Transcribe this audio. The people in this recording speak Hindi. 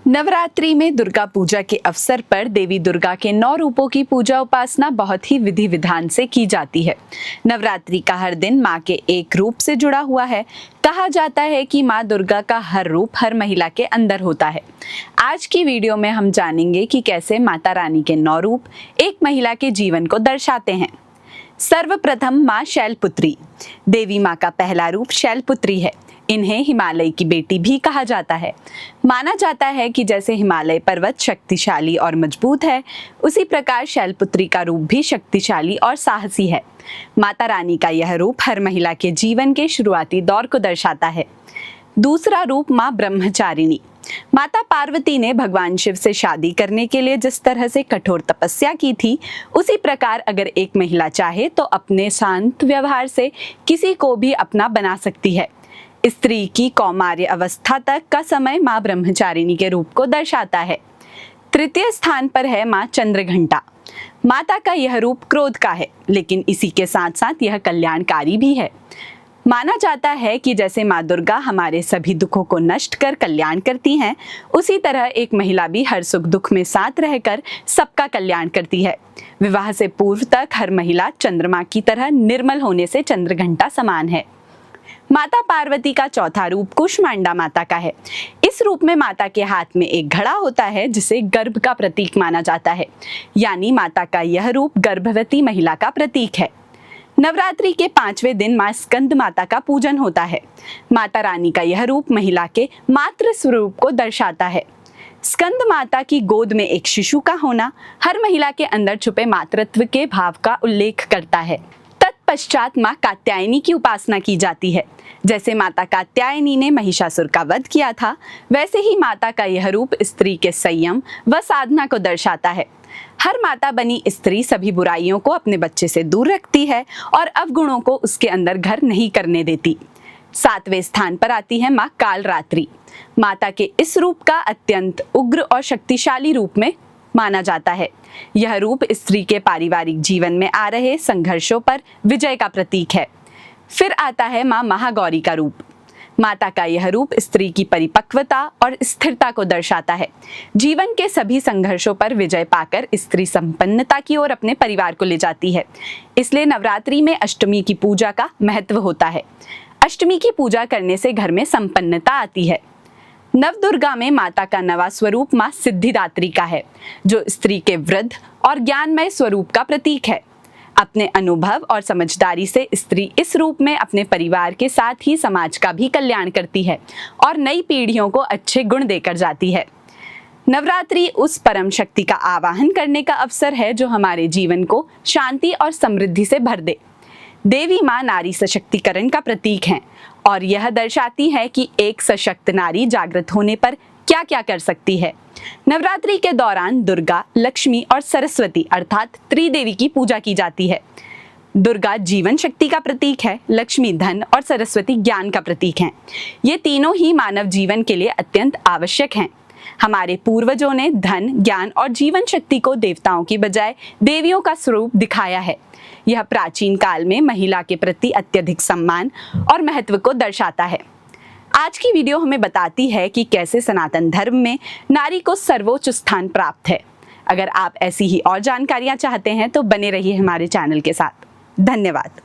नवरात्रि में दुर्गा पूजा के अवसर पर देवी दुर्गा के 9 रूपों की पूजा उपासना बहुत ही विधि विधान से की जाती है। नवरात्रि का हर दिन माँ के एक रूप से जुड़ा हुआ है। कहा जाता है कि माँ दुर्गा का हर रूप हर महिला के अंदर होता है। आज की वीडियो में हम जानेंगे कि कैसे माता रानी के 9 रूप एक महिला के जीवन को दर्शाते हैं। सर्वप्रथम माँ शैलपुत्री। देवी माँ का पहला रूप शैलपुत्री है। इन्हें हिमालय की बेटी भी कहा जाता है। माना जाता है कि जैसे हिमालय पर्वत शक्तिशाली और मजबूत है, उसी प्रकार शैलपुत्री का रूप भी शक्तिशाली और साहसी है। माता रानी का यह रूप हर महिला के जीवन के शुरुआती दौर को दर्शाता है। दूसरा रूप माँ ब्रह्मचारिणी। माता पार्वती ने भगवान शिव से शादी करने के लिए जिस तरह से कठोर तपस्या की थी, उसी प्रकार अगर एक महिला चाहे तो अपने शांत व्यवहार से किसी को भी अपना बना सकती है। स्त्री की कौमार्य अवस्था तक का समय माँ ब्रह्मचारिणी के रूप को दर्शाता है। तृतीय स्थान पर है माँ चंद्रघंटा। माता का यह रूप क्रोध का है, लेकिन इसी के साथ साथ यह कल्याणकारी भी है। माना जाता है कि जैसे माँ दुर्गा हमारे सभी दुखों को नष्ट कर कल्याण करती हैं, उसी तरह एक महिला भी हर सुख दुख में साथ रहकर सबका कल्याण करती है। विवाह से पूर्व तक हर महिला चंद्रमा की तरह निर्मल होने से चंद्रघंटा समान है। माता पार्वती का चौथा रूप कुष्मांडा माता का है। इस रूप में माता के हाथ में एक घड़ा होता है, जिसे गर्भ का प्रतीक माना जाता है, यानी माता का यह रूप गर्भवती महिला का प्रतीक है। नवरात्रि के 5वें दिन माँ स्कंद माता का पूजन होता है। माता रानी का यह रूप महिला के मातृ स्वरूप को दर्शाता है। स्कंद माता की गोद में एक शिशु का होना हर महिला के अंदर छुपे मातृत्व के भाव का उल्लेख करता है। तत्पश्चात माँ कात्यायनी की उपासना की जाती है। जैसे माता कात्यायनी ने महिषासुर का वध किया था, वैसे ही माता का यह रूप स्त्री के संयम व साधना को दर्शाता है। हर माता बनी स्त्री सभी बुराइयों को अपने बच्चे से दूर रखती है और अवगुणों को उसके अंदर घर नहीं करने देती। 7वें स्थान पर आती है माँ कालरात्रि। माता के इस रूप का अत्यंत उग्र और शक्तिशाली रूप में माना जाता है। यह रूप स्त्री के पारिवारिक जीवन में आ रहे संघर्षों पर विजय का प्रतीक है। फिर आता है माँ महागौरी का रूप। माता का यह रूप स्त्री की परिपक्वता और स्थिरता को दर्शाता है। जीवन के सभी संघर्षों पर विजय पाकर स्त्री संपन्नता की ओर अपने परिवार को ले जाती है। इसलिए नवरात्रि में अष्टमी की पूजा का महत्व होता है। अष्टमी की पूजा करने से घर में संपन्नता आती है। नवदुर्गा में माता का नवा स्वरूप माँ सिद्धिदात्री का है, जो स्त्री के वृद्ध और ज्ञानमय स्वरूप का प्रतीक है। अपने अनुभव और समझदारी से स्त्री इस रूप में अपने परिवार के साथ ही समाज का भी कल्याण करती है और नई पीढ़ियों को अच्छे गुण देकर जाती है। नवरात्रि उस परम शक्ति का आवाहन करने का अवसर है जो हमारे जीवन को शांति और समृद्धि से भर दे। देवी माँ नारी सशक्तिकरण का प्रतीक हैं और यह दर्शाती है कि एक सशक्त नारी जागृत होने पर क्या क्या कर सकती है। नवरात्रि के दौरान दुर्गा, लक्ष्मी और सरस्वती अर्थात त्रिदेवी की पूजा की जाती है। दुर्गा जीवन शक्ति का प्रतीक है, लक्ष्मी धन और सरस्वती ज्ञान का प्रतीक हैं। ये तीनों ही मानव जीवन के लिए अत्यंत आवश्यक हैं। हमारे पूर्वजों ने धन, ज्ञान और जीवन शक्ति को देवताओं की बजाय देवियों का स्वरूप दिखाया है। यह प्राचीन काल में महिला के प्रति अत्यधिक सम्मान और महत्व को दर्शाता है। आज की वीडियो हमें बताती है कि कैसे सनातन धर्म में नारी को सर्वोच्च स्थान प्राप्त है। अगर आप ऐसी ही और जानकारियां चाहते हैं तो बने रहिए हमारे चैनल के साथ। धन्यवाद।